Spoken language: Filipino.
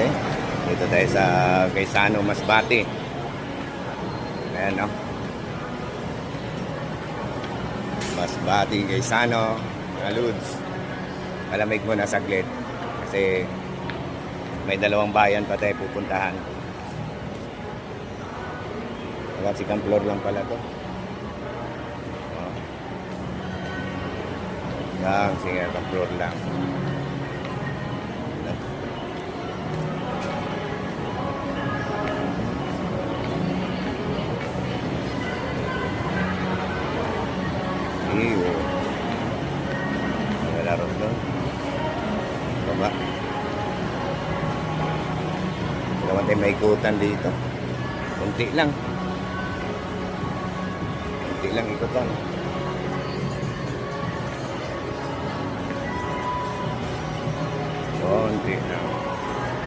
Okay. Dito tayo sa Gaisano, Masbate. Ayan, no? Masbate, Gaisano, mga Lods. Malamig muna saglit. Kasi may dalawang bayan pa tayo pupuntahan. Hanggang second floor lang pala to. Hanggang second floor lang. Iyo. Wala rin doon. Baba. Naman tayo may ikutan dito. Kunti lang. Kunti lang ikutan. Kunti lang.